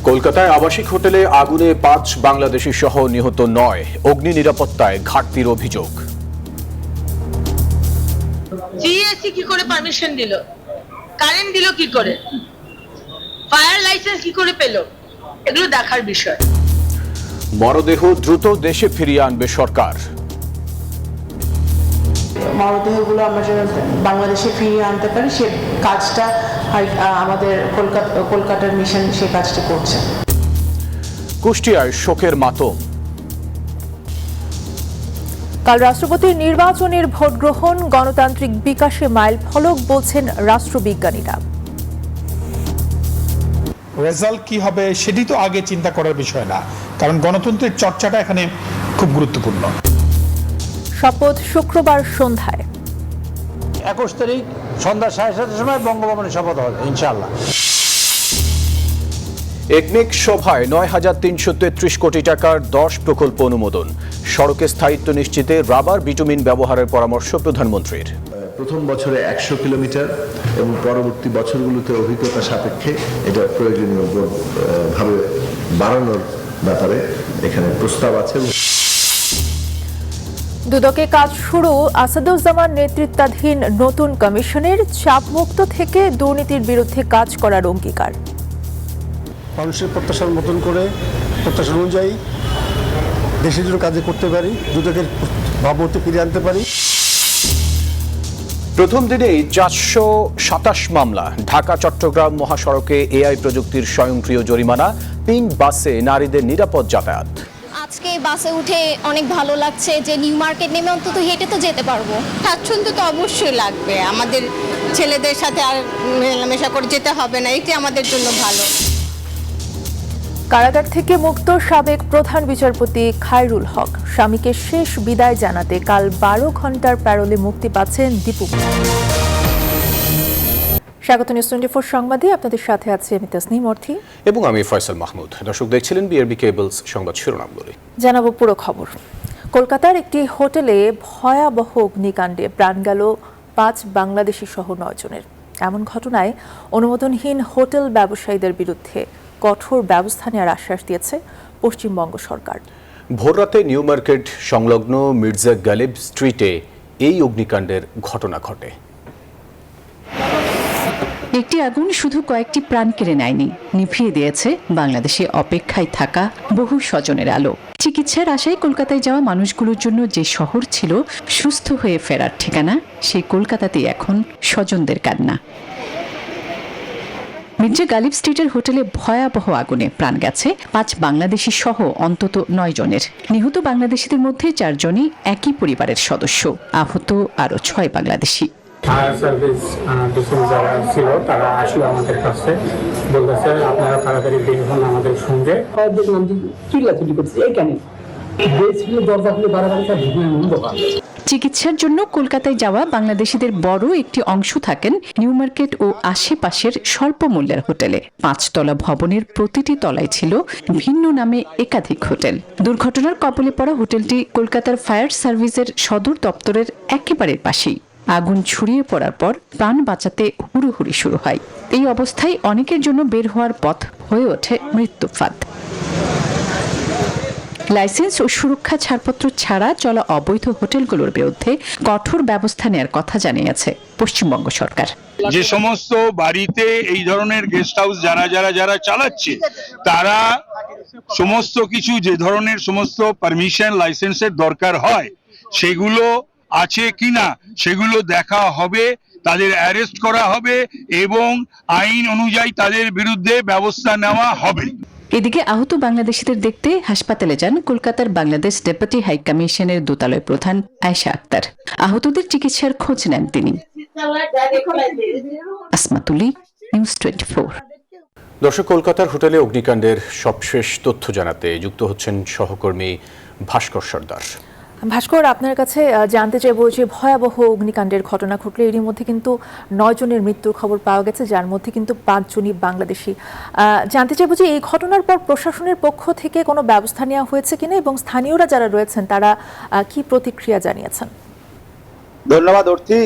কলকাতায় আবাসিক হোটেলে আগুনে ৫ বাংলাদেশি সহ নিহত ৯। অগ্নি নিরাপত্তায় ঘাটতির অভিযোগ। জিএসসি কি করে পারমিশন দিল, কারেন্ট দিল কি করে, ফায়ার লাইসেন্স কি করে পেল, এগুলো দেখার বিষয়। মরদেহ দ্রুত দেশে ফিরিয়ে আনবে সরকার। মরদেহগুলো আমরা যেন বাংলাদেশে ফিরিয়ে আনতে পারি, সে কাজটা আমাদের কলকাতার মিশন সে কাজটা করছে। কুষ্টিয়ায় শোকের মাতম। কাল রাষ্ট্রপতির নির্বাচনের ভোট গ্রহণ, গণতান্ত্রিক বিকাশে মাইল ফলক বলছেন রাষ্ট্রবিজ্ঞানীরা। রেজাল্ট কি হবে সেটি তো আগে চিন্তা করার বিষয় না, কারণ গণতন্ত্রের চর্চাটা এখানে খুব গুরুত্বপূর্ণ। শপথ শুক্রবার সন্ধ্যায়। ২১ তারিখ সন্ধ্যা ৭:৩০ সময় বঙ্গভবনে শপথ হবে ইনশাআল্লাহ। একনেক সভায় ৯,৩৩৩ কোটি টাকার ১০ প্রকল্প অনুমোদন। সড়কে স্থায়িত্ব নিশ্চিতে রাবার বিটুমিন ব্যবহারের পরামর্শ প্রধানমন্ত্রীর। প্রথম বছরে ১০০ কিলোমিটার এবং পরবর্তী বছরগুলোতে অভিজ্ঞতা সাপেক্ষে এটা প্রয়োজনীয় ভাবে বাড়ানোর ব্যাপারে এখানে প্রস্তাব আছে। দুদকে কাজ শুরু, আসাদুজ্জামান নেতৃত্বাধীন নতুন কমিশনের চাপমুক্ত থেকে দুর্নীতির বিরুদ্ধে কাজ করার অঙ্গীকার। মানুষের প্রত্যাশার মতন করে প্রত্যাশা অনুযায়ী দেশের জন্য কাজ করতে পারি, দুদকের ভাবমূর্তি ফিরিয়ে আনতে পারি। প্রথম দিনেই ৪২৭ মামলা। ঢাকা চট্টগ্রাম মহাসড়কে এআই প্রযুক্তির স্বয়ংক্রিয় জরিমানা। পিঙ্ক বাসে নারীদের নিরাপদ যাতায়াত। আজকে বাসে উঠে অনেক ভালো লাগছে যে নিউ মার্কেট নেমে অন্তত হেঁটে তো যেতে পারবো। স্বাচ্ছন্দ্য তো অবশ্যই লাগবে, আমাদের ছেলেদের সাথে আর মেলামেশা করে যেতে হবে না, এটি আমাদের জন্য ভালো। কারাগার থেকে মুক্ত সাবেক প্রধান বিচারপতি খায়রুল হক। স্বামীকে শেষ বিদায় জানাতে কাল ১২ ঘন্টার প্যারোলে মুক্তি পাচ্ছেন দীপু। স্বাগত নিউজ 24 সংবাদে আপনাদের সাথে আছে আমি তাসনিম অর্থী এবং আমি ফয়সাল মাহমুদ। দর্শক দেখছিলেন বিআরবি কেবলস সংবাদ শিরোনামগুলি। জানাবো পুরো খবর। কলকাতার একটি হোটেলে ভয়াবহ অগ্নিকাণ্ডে প্রাণ গেল ৫ বাংলাদেশি সহ ৯ জনের। এমন ঘটনায় অনুমোদনহীন হোটেল ব্যবসায়ীদের বিরুদ্ধে কঠোর ব্যবস্থা নেওয়ার আশ্বাস দিয়েছে পশ্চিমবঙ্গ সরকার। ভোররাতে নিউ মার্কেট সংলগ্ন মির্জা গালিব স্ট্রিটে এই অগ্নিকাণ্ডের ঘটনা ঘটে। একটি আগুন শুধু কয়েকটি প্রাণ কেড়ে নেয়নি, নিভিয়ে দিয়েছে বাংলাদেশে অপেক্ষায় থাকা বহু স্বজনের আলো। চিকিৎসার আশায় কলকাতায় যাওয়া মানুষগুলোর জন্য যে শহর ছিল সুস্থ হয়ে ফেরার ঠিকানা, সেই কলকাতাতেই এখন স্বজনদের কান্না। মির্জা গালিব স্ট্রিটের হোটেলে ভয়াবহ আগুনে প্রাণ গেছে ৫ বাংলাদেশি সহ অন্তত ৯ জনের। নিহত বাংলাদেশিদের মধ্যে ৪ জনই একই পরিবারের সদস্য, আহত আরও ৬ বাংলাদেশি। ফায়ার সার্ভিস যারা ছিল তারা আসলে আমাদের কাছে বলতেছে আপনারা তাড়াতাড়ি বের হন আমাদের সঙ্গে। দেখলাম যে চিল্লাচিল্লি করছে, এইখানে দরজা খুলে বাড়াবাড়ি চিকিৎসার জন্য কলকাতায় যাওয়া বাংলাদেশিদের বড় একটি অংশ থাকেন নিউ মার্কেট ও আশেপাশের স্বল্প মূল্যের হোটেলে। ৫ তলা ভবনের প্রতিটি তলায় ছিল ভিন্ন নামে একাধিক হোটেল। দুর্ঘটনার কবলে পড়া হোটেলটি কলকাতার ফায়ার সার্ভিসের সদর দপ্তরের একেবারে পাশেই। আগুন ছড়িয়ে পড়ার পর প্রাণ বাঁচাতে হুড়োহুড়ি শুরু হয়। এই অবস্থায় অনেকের জন্য বের হওয়ার পথ হয়ে ওঠে মৃত্যুফাঁদ। লাইসেন্স ও সুরক্ষা ছাড়পত্র ছাড়া চলা অবৈধ হোটেলগুলোর বিরুদ্ধে কঠোর ব্যবস্থা নেওয়ার কথা জানিয়েছে পশ্চিমবঙ্গ সরকার। যে সমস্ত বাড়িতে এই ধরনের গেস্ট হাউস যারা চালাচ্ছে তারা সমস্ত কিছু যে ধরনের সমস্ত পারমিশন লাইসেন্সের দরকার হয় সেগুলো আছে কিনা সেগুলো দেখা হবে, তাদের অ্যারেস্ট করা হবে এবং আইন অনুযায়ী তাদের বিরুদ্ধে ব্যবস্থা নেওয়া হবে। এদিকে আহত বাংলাদেশিদের দেখতে হাসপাতালে যান কলকাতার বাংলাদেশ ডেপুটি হাই কমিশনের দূতালয় প্রধান আয়েশা আক্তার। আহতদের চিকিৎসার খোঁজ নেন তিনি। আসমাতুলি, নিউজ 24। দর্শক, কলকাতার হোটেলে অগ্নিকাণ্ডের সবশেষ তথ্য জানাতে যুক্ত হচ্ছেন সহকর্মী ভাস্কর সর্দার। ভাস্কর, আপনার কাছে জানতে চাইবো যে ভয়াবহ অগ্নিকাণ্ডের ঘটনা ঘটলে এরই মধ্যে কিন্তু ৯ জনের মৃত্যুর খবর পাওয়া গেছে, যার মধ্যে কিন্তু ৫ জনই বাংলাদেশি। জানতে চাইবো যে এই ঘটনার পর প্রশাসনের পক্ষ থেকে কোনো ব্যবস্থা নেওয়া হয়েছে কিনা এবং স্থানীয়রা যারা রয়েছেন তারা কি প্রতিক্রিয়া জানিয়েছেন? ধন্যবাদ অর্থী।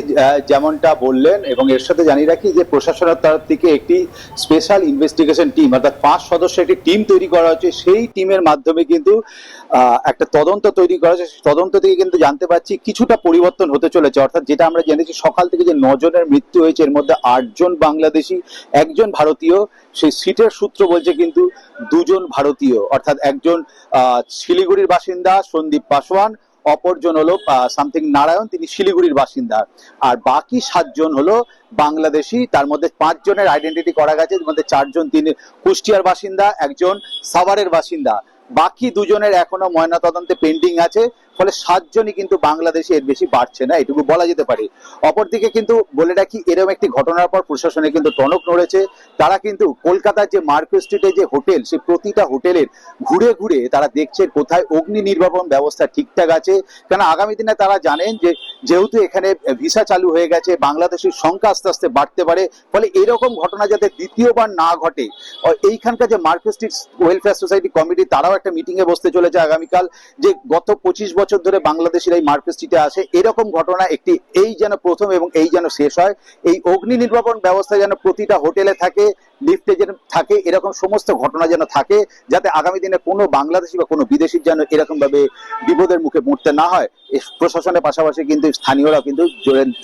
যেমনটা বললেন এবং এর সাথে জানিয়ে রাখি যে প্রশাসনের তরফ থেকে একটি স্পেশাল ইনভেস্টিগেশন টিম অর্থাৎ 5 সদস্যের একটি টিম তৈরি করা হচ্ছে। সেই টিমের মাধ্যমে কিন্তু একটা তদন্ত তৈরি করা হচ্ছে। তদন্ত থেকে কিন্তু জানতে পারছি কিছুটা পরিবর্তন হতে চলেছে, অর্থাৎ যেটা আমরা জেনেছি সকাল থেকে যে 9 জনের মৃত্যু হয়েছে এর মধ্যে 8 জন বাংলাদেশি, 1 জন ভারতীয়। সেই সিটের সূত্র বলছে কিন্তু 2 জন ভারতীয়, অর্থাৎ একজন শিলিগুড়ির বাসিন্দা সন্দীপ পাসওয়ান, অপরজন হলো সামথিং নারায়ণ, তিনি শিলিগুড়ির বাসিন্দা, আর বাকি 7 জন হলো বাংলাদেশি। তার মধ্যে 5 জনের আইডেন্টিটি করা গেছে, এর মধ্যে 4 জন তিনি কুষ্টিয়ার বাসিন্দা, একজন সাভারের বাসিন্দা, বাকি 2 জনের এখনো ময়নাতদন্তে পেন্ডিং আছে। ফলে 7 জনই কিন্তু বাংলাদেশি, এর বেশি বাড়ছে না, এটুকু বলা যেতে পারে। অপরদিকে কিন্তু বলে রাখি এরকম একটি ঘটনার পর প্রশাসনে কিন্তু টনক নড়েছে। তারা কিন্তু কলকাতার যে মার্কেট স্ট্রিটে যে হোটেল, সেই প্রতিটা হোটেলের ঘুরে ঘুরে তারা দেখছে কোথায় অগ্নি নির্বাপন ব্যবস্থা ঠিকঠাক আছে। কেন আগামী দিনে তারা জানেন যে যেহেতু এখানে ভিসা চালু হয়ে গেছে, বাংলাদেশের সংখ্যা আস্তে আস্তে বাড়তে পারে। ফলে এরকম ঘটনা যাতে দ্বিতীয়বার না ঘটে, এইখানকার যে market street welfare society committee তারাও একটা মিটিং এ বসতে চলেছে আগামীকাল, যে গত 25 বছর ধরে বাংলাদেশিরা এই মার্কেট স্ট্রিটে আসে, এরকম ঘটনা একটি এই যেন প্রথম এবং এই যেন শেষ হয়। এই অগ্নি নির্বাপন ব্যবস্থা যেন প্রতিটা হোটেলে থাকে, লিফটে যেন থাকে, এরকম সমস্ত ঘটনা যেন থাকে, যাতে আগামী দিনে কোনো বাংলাদেশি বা কোনো বিদেশির যেন এরকম ভাবে বিপদের মুখে পড়তে না হয়। প্রশাসনের পাশাপাশি কিন্তু স্থানীয়রা কিন্তু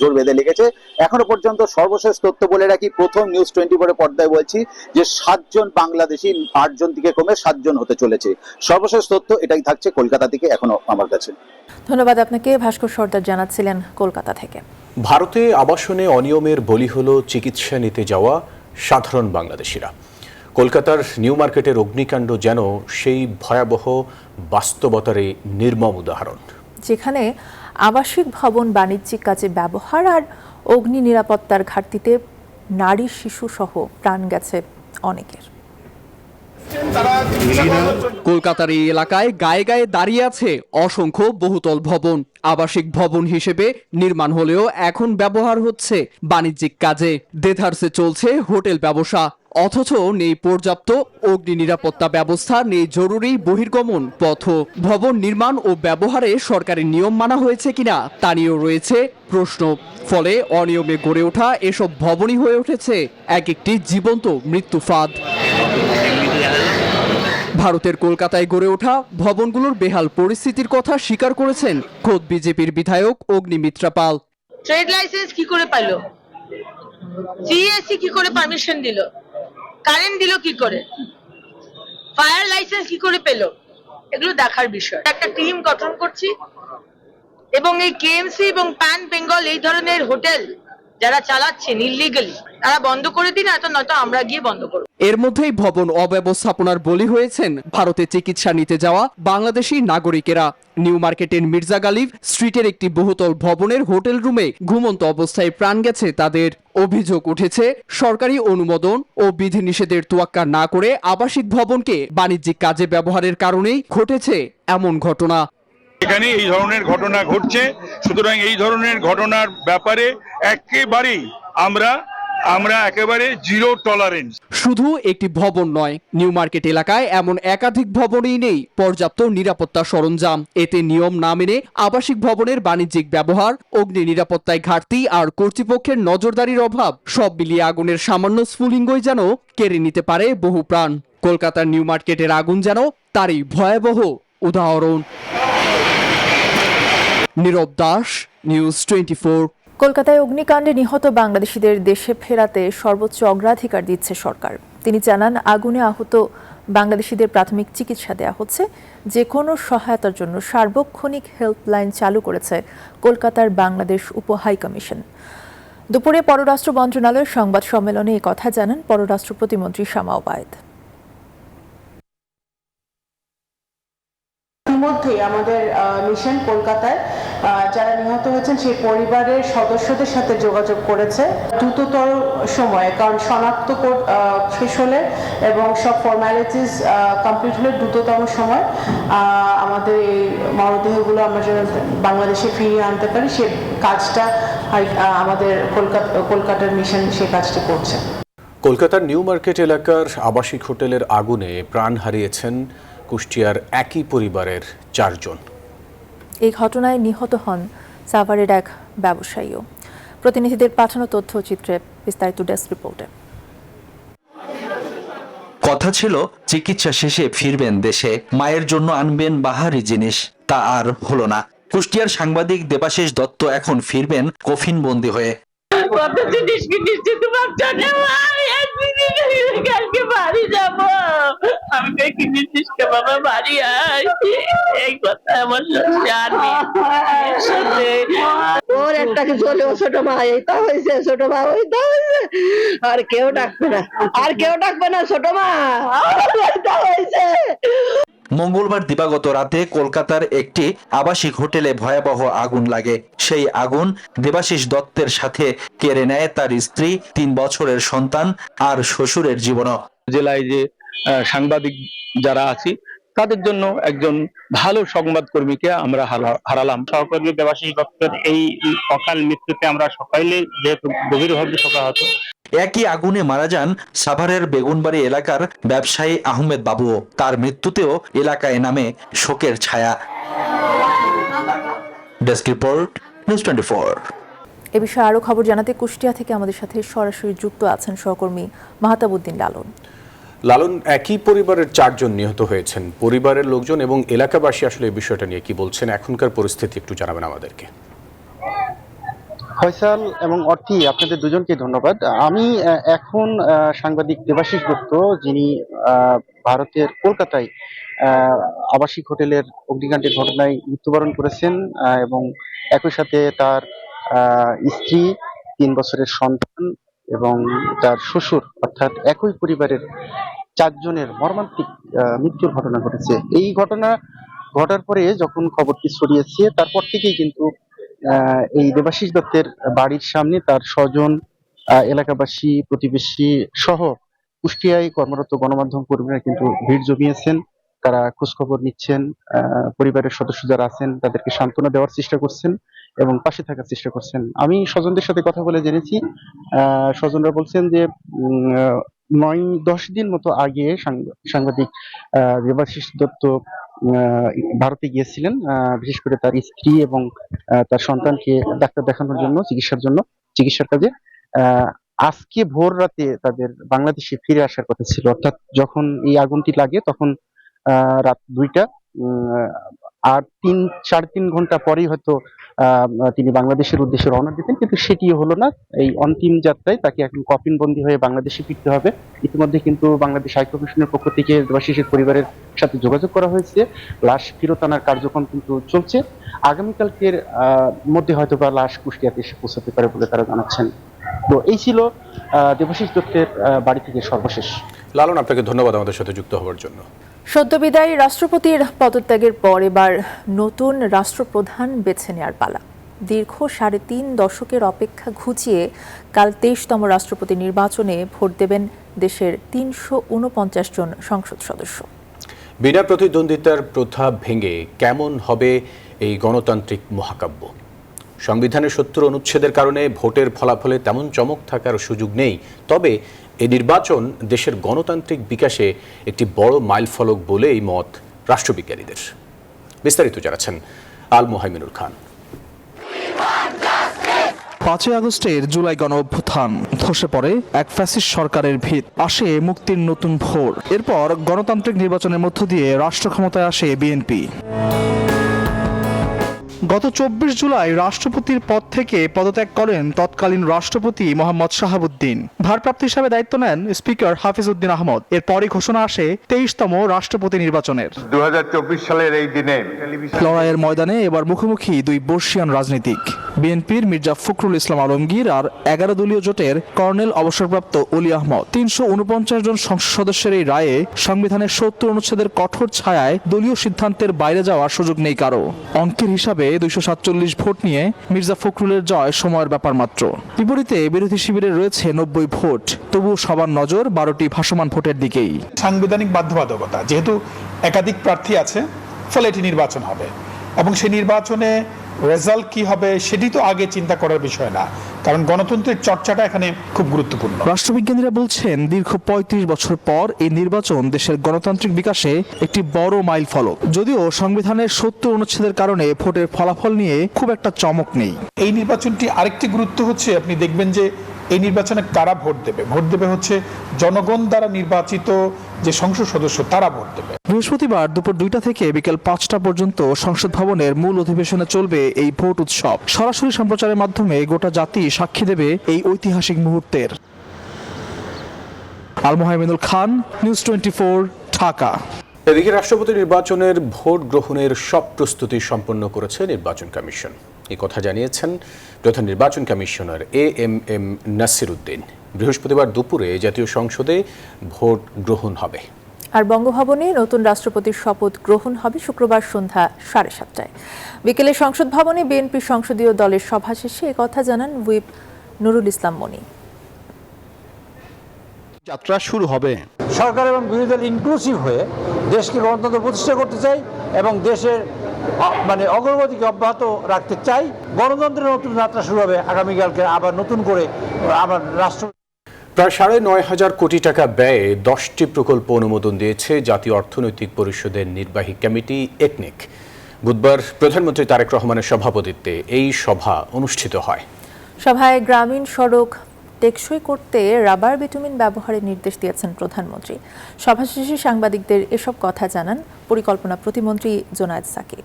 জোর বেঁধে লেগেছে। এখনো পর্যন্ত সর্বশেষ তথ্য বলে রাখি, প্রথম নিউজ 24 পর্দায় বলছি যে 7 জন বাংলাদেশি 8 জন থেকে কমে 7 জন হতে চলেছে। সর্বশেষ তথ্য এটাই থাকছে কলকাতা থেকে এখনো আমার কাছে। ধন্যবাদ আপনাকে। ভাস্কর সর্দার জানাচ্ছিলেন কলকাতা থেকে। ভারতে আবাসনে অনিয়মের বলি হলো চিকিৎসা নিতে যাওয়া সাধারণ বাংলাদেশিরা। কলকাতার নিউ মার্কেটের অগ্নিকাণ্ড যেন সেই ভয়াবহ বাস্তবতারই নির্মম উদাহরণ, যেখানে আবাসিক ভবন বাণিজ্যিক কাজে ব্যবহার আর অগ্নি নিরাপত্তার ঘাটতিতে নারী শিশু সহ প্রাণ গেছে অনেকের। কলকাতার এই এলাকায় গায়ে গায়ে দাঁড়িয়ে আছে অসংখ্য বহুতল ভবন। আবাসিক ভবন হিসেবে নির্মাণ হলেও এখন ব্যবহার হচ্ছে বাণিজ্যিক কাজে। দেধারসে চলছে হোটেল ব্যবসা, অথচ নেই পর্যাপ্ত অগ্নি নিরাপত্তা ব্যবস্থা, নেই জরুরি বহির্গমন পথ। ভবন নির্মাণ ও ব্যবহারে সরকারি নিয়ম মানা হয়েছে কিনা তা নিয়েও রয়েছে প্রশ্ন। ফলে অনিয়মে গড়ে ওঠা এসব ভবনই হয়ে উঠেছে এক একটি জীবন্ত মৃত্যু ফাঁদ। ভারতের কলকাতায় গড়ে ওঠা ভবনগুলোর বেহাল পরিস্থিতির কথা স্বীকার করেছেন খোদ বিজেপির বিধায়ক অগ্নিমিত্রা পাল। ট্রেড লাইসেন্স কি করে পাইলো? জিএসসি কি করে পারমিশন দিল? কারেন্ট দিল কি করে? ফায়ার লাইসেন্স কি করে পেলো? এগুলো দেখার বিষয়। একটা টিম গঠন করছি এবং এই কেএমসি এবং প্যান বেঙ্গল এই ধরনের হোটেল যারা চালাচ্ছেন ইলিগালি তারা বন্ধ করে দিন, নয়তো আমরা গিয়ে বন্ধ করব। এর মধ্যেই ভবন অব্যবস্থাপনার বলি হয়েছেন ভারতে চিকিৎসা নিতে যাওয়া বাংলাদেশি নাগরিকেরা। নিউ মার্কেটের মির্জা গালিব স্ট্রিটের একটি বহুতল ভবনের হোটেল রুমে ঘুমন্ত অবস্থায় প্রাণ গেছে তাদের। অভিযোগ উঠেছে সরকারি অনুমোদন ও বিধিনিষেধের তোয়াক্কা না করে আবাসিক ভবনকে বাণিজ্যিক কাজে ব্যবহারের কারণেই ঘটেছে এমন ঘটনা। এখানে এই ধরনের ঘটনা ঘটছে, সুতরাং এই ধরনের ঘটনার ব্যাপারে একেবারেই আমরা একেবারে জিরো টলারেন্স। শুধু একটি ভবন নয়, নিউ মার্কেট এলাকায় এমন একাধিক ভবনেই নেই পর্যাপ্ত নিরাপত্তা সরঞ্জাম। এতে নিয়ম না মেনে আবাসিক ভবনের বাণিজ্যিক ব্যবহার, অগ্নি নিরাপত্তায় ঘাটতি আর কর্তৃপক্ষের নজরদারির অভাব, সব মিলিয়ে আগুনের সামান্য স্ফুলিঙ্গই যেন কেড়ে নিতে পারে বহু প্রাণ। কলকাতার নিউ মার্কেটের আগুন যেন তারই ভয়াবহ উদাহরণ। নীরব দাস, নিউজ 24। কলকাতায় অগ্নিকাণ্ডে নিহত বাংলাদেশিদের দেশে ফেরাতে সর্বোচ্চ অগ্রাধিকার দিচ্ছে সরকার। তিনি জানান, আগুনে আহত বাংলাদেশিদের প্রাথমিক চিকিৎসা দেওয়া হচ্ছে। যে কোনো সহায়তার জন্য সার্বক্ষণিক হেল্পলাইন চালু করেছে কলকাতার বাংলাদেশ উপ হাইকমিশন। দুপুরে পররাষ্ট্র মন্ত্রণালয়ের সংবাদ সম্মেলনে এই কথা জানান পররাষ্ট্র প্রতিমন্ত্রী শামা ওবায়েদ। ইতিমধ্যেই আমাদের মিশন কলকাতায় যারা নিহত হয়েছেন সেই পরিবারের সদস্যদের সাথে যোগাযোগ করেছে দ্রুততর সময়ে, কারণ শনাক্ত শেষ হলে এবং সব ফর্মালিটিস কমপ্লিট হলে দ্রুততম সময় আমাদের এই মরদেহগুলো আমরা যেন বাংলাদেশে ফিরিয়ে আনতে পারি, সে কাজটা আমাদের কলকাতার মিশন সে কাজটা করছে। কলকাতার নিউ মার্কেট এলাকার আবাসিক হোটেলের আগুনে প্রাণ হারিয়েছেন কুষ্টিয়ার একই পরিবারের 4 জন। এই ঘটনায় নিহত হন সাভারের এক ব্যবসায়ীও। প্রতিনিধিদের পাঠানো তথ্যচিত্রে বিস্তারিত ডেস্ক রিপোর্টে। কথা ছিল চিকিৎসা শেষে ফিরবেন দেশে, মায়ের জন্য আনবেন বাহারি জিনিস, তা আর হলো না। কুষ্টিয়ার সাংবাদিক দেবাশিস দত্ত এখন ফিরবেন কফিন বন্দী হয়ে। কত জিনিস কিনেছি তোমার জন্য, কালকে বাড়ি যাব। আমি কিনেছিস কে বাবা, বাড়ি আয়, এই কথা আমার সাথে। ওর একটা কিছু হলে ও ছোট মা এইটা হয়েছে, ছোট মা ওইটা হয়েছে, আর কেউ ডাকবে না, আর কেউ ডাকবে না, ছোট মা ওইটা হয়েছে। মঙ্গলবার দিবাগত রাতে কলকাতার একটি আবাসিক হোটেলে ভয়াবহ আগুন লাগে। সেই আগুন দেবাশিস দত্তের সাথে কেড়ে নেয় তার স্ত্রী, 3 বছরের সন্তান আর শ্বশুরের জীবনও। জেলায় যে সাংবাদিক যারা আছি তাদের জন্য একজন ভালো সংবাদকর্মীকে আমরা হারালাম। সহকর্মী দেবাশিস দত্তের এই অকাল মৃত্যুতে আমরা সকলে যেহেতু গভীরভাবে শোকাহত। একই আগুনে মারা যান সাভারের বেগুনবাড়ি এলাকার ব্যবসায়ী আহমেদ বাবুও। তার মৃত্যুতেও এলাকায় নামে শোকের ছায়া। Desk report, news 24। এ বিষয়ে আরো খবর জানাতে কুষ্টিয়া থেকে আমাদের সাথে সরাসরি যুক্ত আছেন সহকর্মী মাহতাবউদ্দিন লালন। লালন, একই পরিবারের 4 জন নিহত হয়েছেন। পরিবারের লোকজন এবং এলাকাবাসী আসলে এই বিষয়টা নিয়ে কি বলছেন, এখনকার পরিস্থিতি একটু জানাবেন আমাদেরকে। ফয়সাল এবং অর্থী, আপনাদের দুজনকে ধন্যবাদ। আমি এখন সাংবাদিক দেবাশিস দত্ত, যিনি ভারতের কলকাতায় আবাসিক হোটেলের অগ্নিকাণ্ডের ঘটনায় মৃত্যুবরণ করেছেন এবং একই সাথে তার স্ত্রী, 3 বছরের সন্তান এবং তার শ্বশুর, অর্থাৎ একই পরিবারের 4 জনের মর্মান্তিক মৃত্যুর ঘটনা ঘটেছে। এই ঘটনা ঘটার পরে যখন খবরটি ছড়িয়েছে, তারপর থেকেই কিন্তু এই দেবাশিস দত্তের বাড়ির সামনে তার স্বজন, এলাকাবাসী, প্রতিবেশী সহ কুষ্টিয়ায় কর্মরত গণমাধ্যম কর্মীরা কিন্তু ভিড় জমিয়েছেন। তারা খোঁজখবর নিচ্ছেন, পরিবারের সদস্য যারা আছেন তাদেরকে সান্ত্বনা দেওয়ার চেষ্টা করছেন এবং পাশে থাকার চেষ্টা করছেন। আমি স্বজনদের সাথে কথা বলে জেনেছি, স্বজনরা বলছেন যে 9-10 দিন মতো আগে সাংবাদিক দেবাশিস দত্ত ভারতে গিয়েছিলেন, বিশেষ করে তার স্ত্রী এবং তার সন্তানকে ডাক্তার দেখানোর জন্য, চিকিৎসার কাজে। আজকে ভোর রাতে তাদের বাংলাদেশে ফিরে আসার কথা ছিল, অর্থাৎ যখন এই আগুনটি লাগে তখন রাত 2টা, আর 3-3.5 ঘন্টা পরেই হয়তো তিনি বাংলাদেশের উদ্দেশ্যে রওনা দিতেন, কিন্তু সেটিও হলো না। এই অন্তিম যাত্রায় তাকে এখন কফিন বন্দী হয়ে বাংলাদেশে ফিরতে হবে। ইতিমধ্যে কিন্তু বাংলাদেশ হাই কমিশনের পক্ষ থেকে দেবাশিসের পরিবারের সাথে যোগাযোগ করা হয়েছে। লাশ ফেরত আনার কার্যক্রম কিন্তু চলছে। আগামীকালকের মধ্যে হয়তো বা লাশ কুষ্টিয়াতে এসে পৌঁছাতে পারে বলে তারা জানাচ্ছেন। তো এই ছিল দেবাশিস দত্তের বাড়ি থেকে সর্বশেষ। লালন, আপনাকে ধন্যবাদ আমাদের সাথে যুক্ত হওয়ার জন্য। সদ্যবিদায়ী রাষ্ট্রপতির পদত্যাগের পর এবার নতুন রাষ্ট্রপ্রধান বেছে নেওয়ার পালা। দীর্ঘ 3.5 দশকের অপেক্ষা ঘুচিয়ে কাল 23তম রাষ্ট্রপতি নির্বাচনে ভোট দেবেন দেশের 349 জন সংসদ সদস্য। বিনা প্রতিদ্বন্দ্বিতার প্রথা ভেঙে কেমন হবে এই গণতান্ত্রিক মহাকাব্য? সংবিধানের 70 অনুচ্ছেদের কারণে ভোটের ফলাফলে তেমন চমক থাকার সুযোগ নেই, তবে এই নির্বাচন দেশের গণতান্ত্রিক বিকাশে একটি বড় মাইলফলক বলে এই মত রাষ্ট্রবিজ্ঞানীদের। বিস্তারিত জানাচ্ছেন আল মোহাইমিনুল খান। 5 আগস্টের জুলাই গণ অভ্যুত্থান, ধসে পড়ে এক ফ্যাসিস্ট সরকারের ভিত, আসে মুক্তির নতুন ভোর। এরপর গণতান্ত্রিক নির্বাচনের মধ্য দিয়ে রাষ্ট্র ক্ষমতায় আসে বিএনপি। গত 24 জুলাই রাষ্ট্রপতির পদ থেকে পদত্যাগ করেন তৎকালীন রাষ্ট্রপতি মোহাম্মদ শাহাবুদ্দিন। ভারপ্রাপ্ত হিসাবে দায়িত্ব নেন স্পিকার হাফিজ উদ্দিন আহমদ। এরপরই ঘোষণা আসে 23তম রাষ্ট্রপতি নির্বাচনের। 2024 সালের এই দিনে লড়াইয়ের ময়দানে এবার মুখোমুখি 2 বর্ষিয়ান রাজনীতিক, বিএনপির মির্জা ফখরুল ইসলাম আলমগীর আর 11 দলীয় জোটের কর্নেল অবসরপ্রাপ্ত অলি আহমদ। 349 জন সংসদ সদস্যের এই রায়ে সংবিধানের 70 অনুচ্ছেদের কঠোর ছায়ায় দলীয় সিদ্ধান্তের বাইরে যাওয়ার সুযোগ নেই কারো। অঙ্কের হিসাবে 247 ভোট নিয়ে মির্জা ফখরুলের জয় সময়ের ব্যাপার মাত্র। বিপরীতে বিরোধী শিবিরের রয়েছে 90 ভোট, তবুও সবার নজর 12টি ভাসমান ভোটের দিকেই। সাংবিধানিক বাধ্যবাধকতা, যেহেতু একাধিক প্রার্থী আছে, ফলে এটি নির্বাচন হবে এবং সেই নির্বাচনে রেজাল্ট কি হবে সেটি তো আগে চিন্তা করার বিষয় না, কারণ গণতন্ত্রের চর্চাটা এখানে খুব গুরুত্বপূর্ণ। রাষ্ট্রবিজ্ঞানীরা বলছেন দীর্ঘ ৩৫ বছর পর এই নির্বাচন দেশের গণতান্ত্রিক বিকাশে একটি বড় মাইল ফলক। যদিও সংবিধানের ৭০ অনুচ্ছেদের কারণে ভোটের ফলাফল নিয়ে খুব একটা চমক নেই। এই নির্বাচনটি আরেকটি গুরুত্ব হচ্ছে, আপনি দেখবেন যে এই নির্বাচনে কারা ভোট দেবে হচ্ছে জনগণ দ্বারা নির্বাচিত যে সংসদ সদস্য, তারা ভোট দেবে। বৃহস্পতিবার দুপুর 2টা থেকে বিকেল 5টা পর্যন্ত সংসদ ভবনের মূল অধিবেশনে চলবে এই ভোট উৎসব। সরাসরি সম্প্রচারের মাধ্যমে গোটা জাতি সাক্ষী দেবে এই ঐতিহাসিক মুহূর্তের। আল মোহাইমিনুল খান, নিউজ 24, ঢাকা। এদিকে রাষ্ট্রপতি নির্বাচনের ভোট গ্রহণের সব প্রস্তুতি সম্পন্ন করেছে নির্বাচন কমিশন। এই কথা জানিয়েছেন প্রধান নির্বাচন কমিশনার AMM নাসির উদ্দিন। বৃহস্পতিবার দুপুরে জাতীয় সংসদে ভোট গ্রহণ হবে। আর বঙ্গভবনে নতুন রাষ্ট্রপতির শপথ গ্রহণ হবে শুক্রবার সন্ধ্যা 7:30টায়। বিকেলে সংসদ ভবনে বিএনপি সংসদীয় দলের সভা শেষে একথা জানান হুইপ নুরুল ইসলাম মনি। যাত্রা শুরু হবে। সরকার এবং বিরোধী দল ইনক্লুসিভ হয়ে দেশকে গণতন্ত্র প্রতিষ্ঠা করতে চাই এবং দেশের অগ্রগতিকে অব্যাহত রাখতে চাই। গণতন্ত্রের নতুন যাত্রা শুরু হবে আগামীকালকে আবার নতুন করে আবার রাষ্ট্র। প্রায় 9,500 কোটি টাকা ব্যয়ে 10টি প্রকল্প অনুমোদন দিয়েছে জাতীয় অর্থনৈতিক পরিষদের নির্বাহী কমিটি একনেক। বুধবার প্রধানমন্ত্রী তারেক রহমানের সভাপতিত্বে এই সভা অনুষ্ঠিত হয়। সভায় গ্রামীণ সড়ক টেকসই করতে রাবার বিটুমিন ব্যবহারের নির্দেশ দিয়েছেন প্রধানমন্ত্রী। সভা শেষে সাংবাদিকদের এসব কথা জানান পরিকল্পনা প্রতিমন্ত্রী জোনায়েদ সাকিব।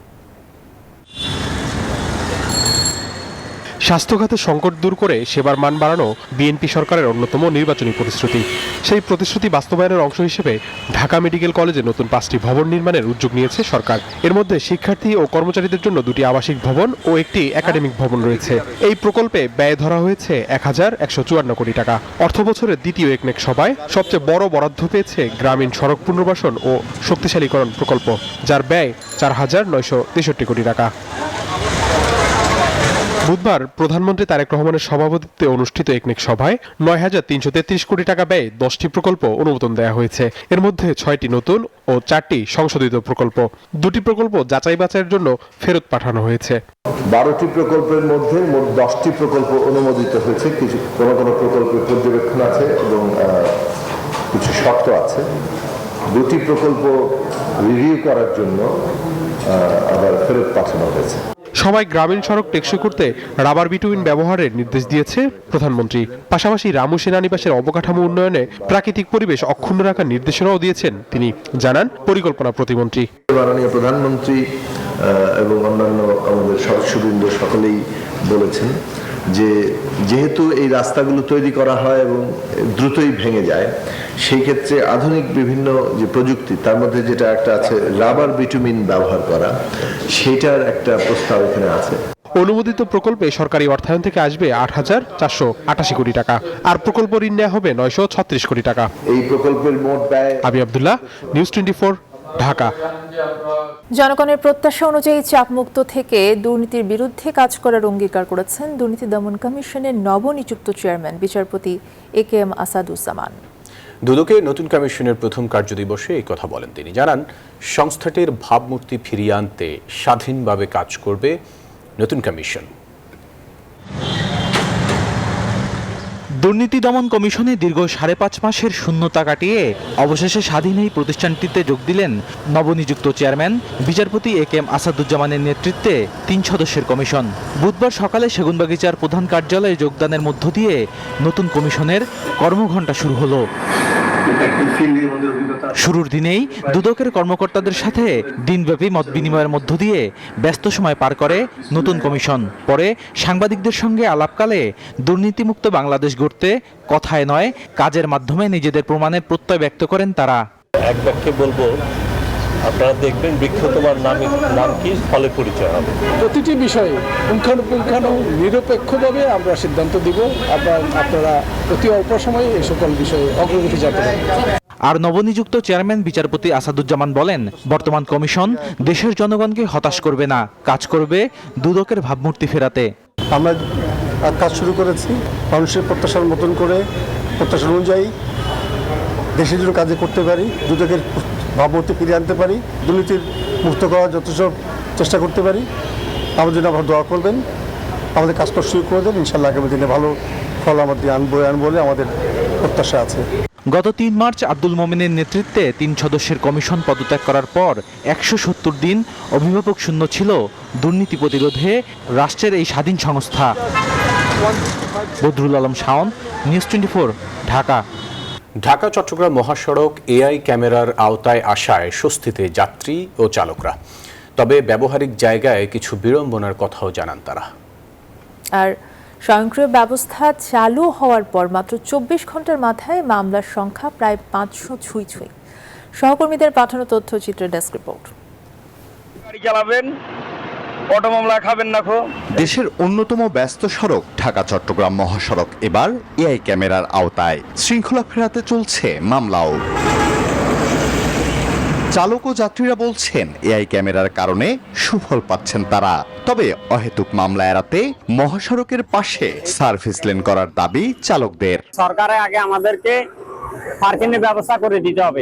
স্বাস্থ্যখাতে সংকট দূর করে সেবার মান বাড়ানো বিএনপি সরকারের অন্যতম নির্বাচনী প্রতিশ্রুতি। সেই প্রতিশ্রুতি বাস্তবায়নের অংশ হিসেবে ঢাকা মেডিকেল কলেজে নতুন 5টি ভবন নির্মাণের উদ্যোগ নিয়েছে সরকার। এর মধ্যে শিক্ষার্থী ও কর্মচারীদের জন্য 2টি আবাসিক ভবন ও একটি একাডেমিক ভবন রয়েছে। এই প্রকল্পে ব্যয় ধরা হয়েছে 1,154 কোটি টাকা। অর্থবছরের দ্বিতীয় একনেক সভায় সবচেয়ে বড় বরাদ্দ পেয়েছে গ্রামীণ সড়ক পুনর্বাসন ও শক্তিশালীকরণ প্রকল্প, যার ব্যয় 4,963 কোটি টাকা। বুধবার প্রধানমন্ত্রী তারেক রহমানের সভাপতিত্বে অনুষ্ঠিত একনেক সভায় 9,333 কোটি টাকা ব্যয়ে 10টি প্রকল্প অনুমোদন দেওয়া হয়েছে। এর মধ্যে 6টি নতুন ও 4টি সংশোধিত প্রকল্প। 2টি প্রকল্প যাচাই বাছাইয়ের জন্য ফেরত পাঠানো হয়েছে। 12টি প্রকল্পের মধ্যে মোট 10টি প্রকল্প অনুমোদিত হয়েছে। কোনো প্রকল্পের পর্যবেক্ষণ আছে এবং কিছু শর্ত আছে। 2টি প্রকল্প রিভিউ করার জন্য আবার ফেরত পাঠানো হয়েছে। সবাই গ্রামীণ সড়ক টেকসই করতে রাবার বিটুমিন ব্যবহারের নির্দেশ দিয়েছে প্রধানমন্ত্রী। পাশাপাশি রামু সেনানিবাসের অবকাঠামো উন্নয়নে প্রাকৃতিক পরিবেশ অক্ষুণ্ণ রাখার নির্দেশনাও দিয়েছেন তিনি, জানান পরিকল্পনা প্রতিমন্ত্রী। মাননীয় প্রধানমন্ত্রী এবং অন্যান্য আমাদের সদস্যবৃন্দ সকলেই বলেছেন যে যেহেতু এই রাস্তাগুলো তৈরি করা হয় এবং দ্রুতই ভেঙে যায়, সেই ক্ষেত্রে আধুনিক বিভিন্ন যে প্রযুক্তি, তার মধ্যে যেটা একটা আছে রাবার বিটুমিন ব্যবহার করা, সেটার একটা প্রস্তাব এখানে আছে। অনুমোদিত প্রকল্পে সরকারি অর্থায়ন থেকে আসবে 8,488 কোটি টাকা, আর প্রকল্প ঋণ নেওয়া হবে 936 কোটি টাকা। এই প্রকল্পের মোট ব্যয়। আবি আব্দুল্লাহ, নিউজ 24, ঢাকা। জনগণের প্রত্যাশা অনুযায়ী চাপমুক্ত থেকে দুর্নীতির বিরুদ্ধে কাজ করার অঙ্গীকার করেছেন দুর্নীতি দমন কমিশনের নবনিযুক্ত চেয়ারম্যান বিচারপতি AKM আসাদুজ্জামান। দুদকে নতুন কমিশনের প্রথম কার্যদিবসে এই কথা বলেন তিনি। জানান সংস্থাটির ভাবমূর্তি ফিরিয়ে আনতে স্বাধীনভাবে কাজ করবে নতুন কমিশন। দুর্নীতি দমন কমিশনে দীর্ঘ 5.5 মাসের শূন্যতা কাটিয়ে অবশেষে স্বাধীন এই প্রতিষ্ঠানটিতে যোগ দিলেন নবনিযুক্ত চেয়ারম্যান বিচারপতি AKM আসাদুজ্জামানের নেতৃত্বে 3 সদস্যের কমিশন। বুধবার সকালে সেগুনবাগিচার প্রধান কার্যালয়ে যোগদানের মধ্য দিয়ে নতুন কমিশনের কর্মঘণ্টা শুরু হলো। শুরুর দিনেই দুদকের কর্মকর্তাদের সাথে দিনব্যাপী মত বিনিময়ের মধ্য দিয়ে ব্যস্ত সময় পার করে নতুন কমিশন। পরে সাংবাদিকদের সঙ্গে আলাপকালে দুর্নীতিমুক্ত বাংলাদেশ গড়তে কথায় নয় কাজের মাধ্যমে নিজেদের প্রমাণের প্রত্যয় ব্যক্ত করেন তারা। এক বাক্যে বলবো, আপনারা দেখবেন বৃক্ষ তোমার নাম কি, ফলে পরিচয় হবে। প্রতিটি বিষয়ে পুঙ্খানুপুঙ্খানু নিরপেক্ষভাবে আমরা সিদ্ধান্ত দিব। আপনারা অতি অল্প সময়ে এই সকল বিষয়ে অগ্রগতি জানতে পারবেন। আর নবনিযুক্ত চেয়ারম্যান বিচারপতি আসাদুজ্জামান বলেন, বর্তমান কমিশন দেশের জনগণকে হতাশ করবে না, কাজ করবে দুদকের ভাবমূর্তি ফেরাতে। আমরা কাজ শুরু করেছি মানুষের প্রত্যাশার মতন করে, প্রত্যাশা অনুযায়ী দেশের জন্য কাজ করতে পারি, দুদকের ভাবমূর্তি ফিরিয়ে আনতে পারি, দুর্নীতির মুক্ত করার যথেষ্ট চেষ্টা করতে পারি আমাদের জন্য আবার দোয়া করবেন, আমাদের কাজটা শুরু করে দেন, ইনশাল্লাহ আগামী দিনে ভালো ফল আমাদের আনবো বলে আমাদের প্রত্যাশা আছে। গত ৩ মার্চ আব্দুল মোমেনের নেতৃত্বে ৩ সদস্যের কমিশন পদত্যাগ করার পর ১৭০ দিন অভিভাবক শূন্য ছিল দুর্নীতি প্রতিরোধে রাষ্ট্রের এই স্বাধীন সংস্থা। বদরুল আলম শাওন, নিউজ 24, ঢাকা। ঢাকা চট্টগ্রাম মহাসড়ক এআই ক্যামেরার আওতায় আসায় স্বস্তিতে যাত্রী ও চালকরা, তবে ব্যবহারিক জায়গায় কিছু বিড়ম্বনার কথাও জানান তারা। আর স্বয়ংক্রিয় ব্যবস্থা চালু হওয়ার পর মাত্র ২৪ ঘন্টার মাথায় মামলার সংখ্যা প্রায় ৫০০ ছুঁই। সহকর্মীদের পাঠানো তথ্যচিত্রের ডেস্ক রিপোর্ট। গাড়ি চালাবেন, অটো মামলা খাবেন না। দেশের অন্যতম ব্যস্ত সড়ক ঢাকা চট্টগ্রাম মহাসড়ক এবার এআই ক্যামেরার আওতায়। শৃঙ্খলা ফেরাতে চলছে মামলাও। চালক ও যাত্রীরা বলছেন এআই ক্যামেরার কারণে সুফল পাচ্ছেন তারা। তবে অহেতুক মামলা এড়াতে মহাসড়কের পাশে সার্ভিস লেন করার দাবি চালকদের। সরকারের আগে আমাদেরকে পার্কিং এর ব্যবস্থা করে দিতে হবে।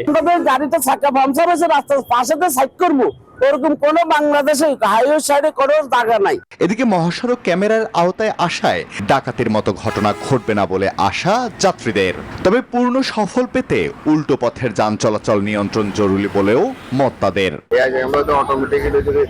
গাড়িতে চাকা পাংচার হয়েছে, রাস্তার পাশে সাইড করবো, এরকম কোনো বাংলাদেশে হাইওয়ে সাইডে কোনো জায়গা নাই। এদিকে মহাসড়ক ক্যামেরার আওতায় আসায় ডাকাতির মতো ঘটনা ঘটবে না বলে আশা যাত্রীদের। তবে পূর্ণ সফল পেতে উল্টো পথের যান চলাচল নিয়ন্ত্রণ জরুরি বলেও মত তাদের। অটোমেটিক্যালি যদি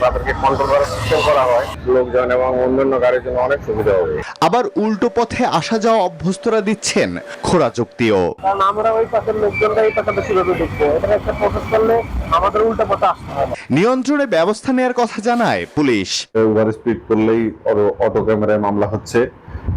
তাদেরকে কন্ট্রোল করার সিস্টেম করা হয়, লোকজন এবং অন্যান্য গাড়ির জন্য অনেক সুবিধা হবে। আবার উল্টো পথে আসা যাওয়া অভ্যস্তরা দিচ্ছেন খোঁড়া যুক্তিও। কারণ আমরা ওই পাশের লোকজনরা এই পাশে বেশি ভাবে ঢুকবো, এটা একটা প্রসেস করলে আমাদের উল্টো পথে আসতে হবে। নিয়ন্ত্রণে ব্যবস্থা নেওয়ার কথা জানায় পুলিশ। ওভার স্পিড করলেই অটো ক্যামেরায় মামলা হচ্ছে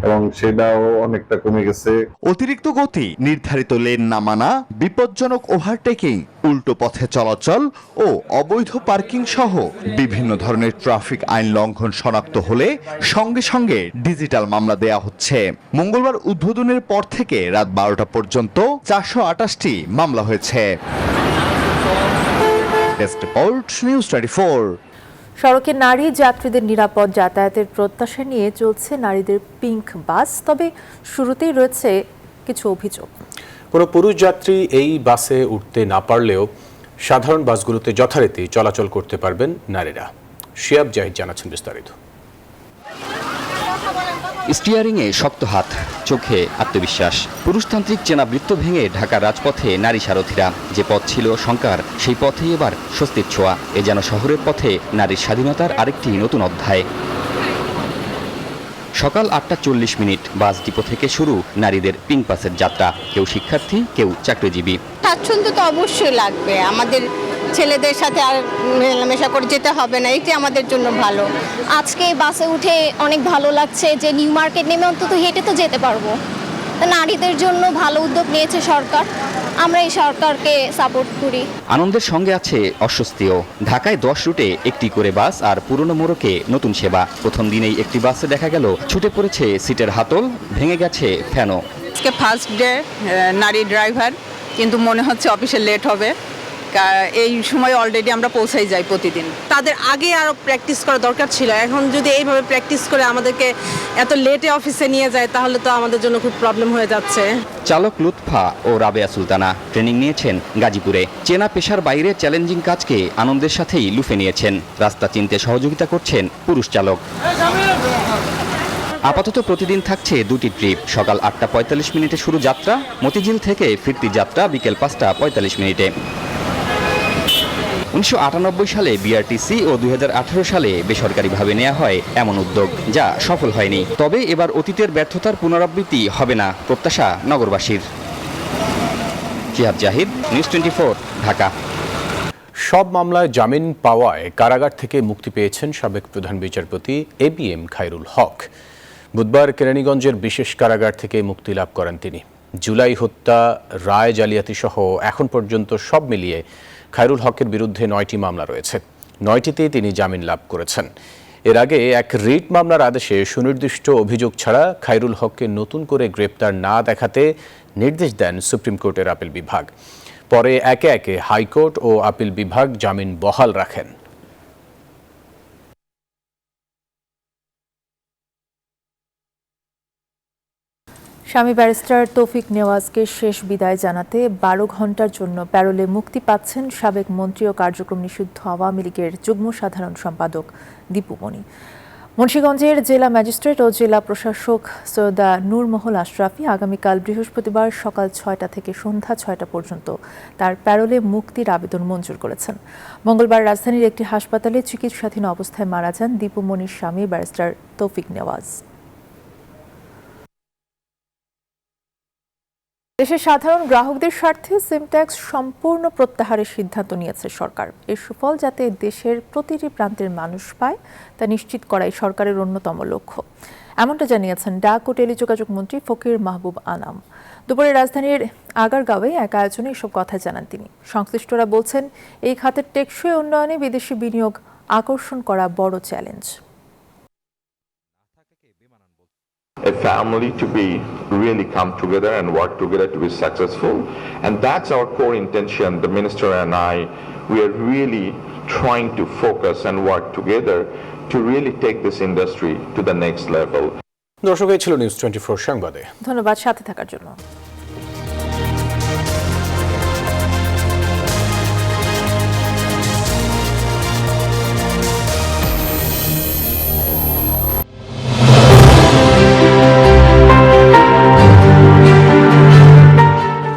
এবং সেটাও অনেকটা কমে গেছে। অতিরিক্ত গতি, নির্ধারিত লেন না মানা, বিপজ্জনক ওভারটেকিং, উল্টো পথে চলাচল ও অবৈধ পার্কিং সহ বিভিন্ন ধরনের ট্রাফিক আইন লঙ্ঘন শনাক্ত হলে সঙ্গে সঙ্গে ডিজিটাল মামলা দেয়া হচ্ছে। মঙ্গলবার উদ্বোধনের পর থেকে রাত 12টা পর্যন্ত 428টি মামলা হয়েছে। Desk report, news 24। সড়কে নারী যাত্রীদের নিরাপদ যাতায়াতের প্রত্যাশা নিয়ে চলছে নারীদের পিঙ্ক বাস, তবে শুরুতেই রয়েছে কিছু অভিযোগ। কোনো পুরুষ যাত্রী এই বাসে উঠতে না পারলেও সাধারণ বাসগুলোতে যথারীতি চলাচল করতে পারবেন নারীরা। শিয়াব জাহিদ জানাচ্ছেন বিস্তারিত। স্টিয়ারিংয়ে শক্ত হাত, চোখে আত্মবিশ্বাস, পুরুষতান্ত্রিক চেনাবৃত্ত ভেঙে ঢাকার রাজপথে নারী সারথীরা। যে পথ ছিল শঙ্কার, সেই পথেই এবার স্বস্তির ছোঁয়া। এ যেন শহরের পথে নারীর স্বাধীনতার আরেকটি নতুন অধ্যায়। সকাল 8টা 40 বাস ডিপো থেকে শুরু নারীদের পিঙ্ক বাসের যাত্রা। কেউ শিক্ষার্থী, কেউ চাকরিজীবী। স্বাচ্ছন্দ্য তো অবশ্যই লাগবে, আমাদের ছেলেদের সাথে আর মেলামেশা করে যেতে হবে না, এটি আমাদের জন্য ভালো। আজকে বাসে উঠে অনেক ভালো লাগছে যে নিউ মার্কেট নেমে অন্তত হেঁটে তো যেতে পারবো। নারীদের জন্য ভালো উদ্যোগ নিয়েছে সরকার, আমরা এই সরকারকে সাপোর্ট করি। আনন্দের সঙ্গে আছে অস্বস্তিও। ঢাকায় 10 রুটে একটি করে বাস আর পুরনো মোড়কে নতুন সেবা। প্রথম দিনেই একটি বাসে দেখা গেল ছুটে পড়েছে সিটের হাতল, ভেঙে গেছে ফ্যানও। আজকে ফার্স্ট ডে নারী ড্রাইভার, কিন্তু মনে হচ্ছে অফিসে লেট হবে। এই সময় অলরেডি আমরা পৌঁছাই যাই প্রতিদিন। তাদের আগে আরো প্র্যাকটিস করা দরকার ছিল, এখন যদি এইভাবে প্র্যাকটিস করে আমাদেরকে এত লেটে অফিসে নিয়ে যায় তাহলে তো আমাদের জন্য খুব প্রবলেম হয়ে যাচ্ছে। চালক লুৎফা ও রাবেয়া সুলতানা ট্রেনিং নিয়েছেন গাজীপুরে। চেনা পেশার বাইরে চ্যালেঞ্জিং কাজকে আনন্দের সাথেই লুফে নিয়েছেন। রাস্তা চিনতে সহযোগিতা করছেন পুরুষ চালক। আপাতত প্রতিদিন থাকছে 2টি ট্রিপ। সকাল 8টা 45 শুরু যাত্রা, মতিঝিল থেকে ফিরতি যাত্রা বিকেল 5টা 45। 1998 সালে বিআরটিসি ও 2018 সালে বেসরকারিভাবে নেওয়া হয় এমন উদ্যোগ, যা সফল হয়নি। তবে এবার অতীতের ব্যর্থতার পুনরাবৃত্তি হবে না, প্রত্যাশা নগরবাসীর। শিহাব জাহিদ, নিউজ 24, ঢাকা। সব মামলায় জামিন পাওয়ায় কারাগার থেকে মুক্তি পেয়েছেন সাবেক প্রধান বিচারপতি ABM খায়রুল হক। বুধবার কেরানীগঞ্জের বিশেষ কারাগার থেকে মুক্তি লাভ করেন তিনি। জুলাই হত্যা, রায় জালিয়াতি সহ এখন পর্যন্ত সব মিলিয়ে খায়রুল হকের বিরুদ্ধে 9টি মামলা রয়েছে। 9টিতেই তিনি জামিন লাভ করেছেন। এর আগে এক রিট মামলার আদেশে সুনির্দিষ্ট অভিযোগ ছাড়া খায়রুল হককে নতুন করে গ্রেপ্তার না দেখাতে নির্দেশ দেন সুপ্রিম কোর্টের আপিল বিভাগ। পরে একে একে হাইকোর্ট ও আপিল বিভাগ জামিন বহাল রাখেন। স্বামী ব্যারিস্টার তৌফিক নেওয়াজকে শেষ বিদায় জানাতে 12 ঘন্টার জন্য প্যারোলে মুক্তি পাচ্ছেন সাবেক মন্ত্রী ও কার্যক্রম নিষিদ্ধ আওয়ামী লীগের যুগ্ম সাধারণ সম্পাদক দীপু মনি। মুন্সিগঞ্জের জেলা ম্যাজিস্ট্রেট ও জেলা প্রশাসক সৈয়দা নূরমহল আশরাফি আগামীকাল বৃহস্পতিবার সকাল 6টা থেকে সন্ধ্যা 6টা পর্যন্ত তার প্যারোলে মুক্তির আবেদন মঞ্জুর করেছেন। মঙ্গলবার রাজধানীর একটি হাসপাতালে চিকিৎসাধীন অবস্থায় মারা যান দীপু মনির স্বামী ব্যারিস্টার তৌফিক নেওয়াজ। দেশের সাধারণ গ্রাহকদের স্বার্থে সিম ট্যাক্স সম্পূর্ণ প্রত্যাহারের সিদ্ধান্ত নিয়েছে সরকার। এর সুফল যাতে দেশের প্রতিটি প্রান্তের মানুষ পায় তা নিশ্চিত করাই সরকারের অন্যতম লক্ষ্য, এমনটা জানিয়েছেন ডাক ও টেলিযোগাযোগ মন্ত্রী ফকির মাহবুব আনাম। দুপুরে রাজধানীর আগারগাঁওয়ে এক আয়োজনে এসব কথা জানান তিনি। সংশ্লিষ্টরা বলছেন, এই খাতের টেকসই উন্নয়নে বিদেশি বিনিয়োগ আকর্ষণ করা বড় challenge. A family to be really come together and work together to be successful, and that's our core intention. The minister and I, we are really trying to focus and work together to really take this industry to the next level. দর্শক, এই ছিল news 24 সংবাদে। ধন্যবাদ সাথে থাকার জন্য।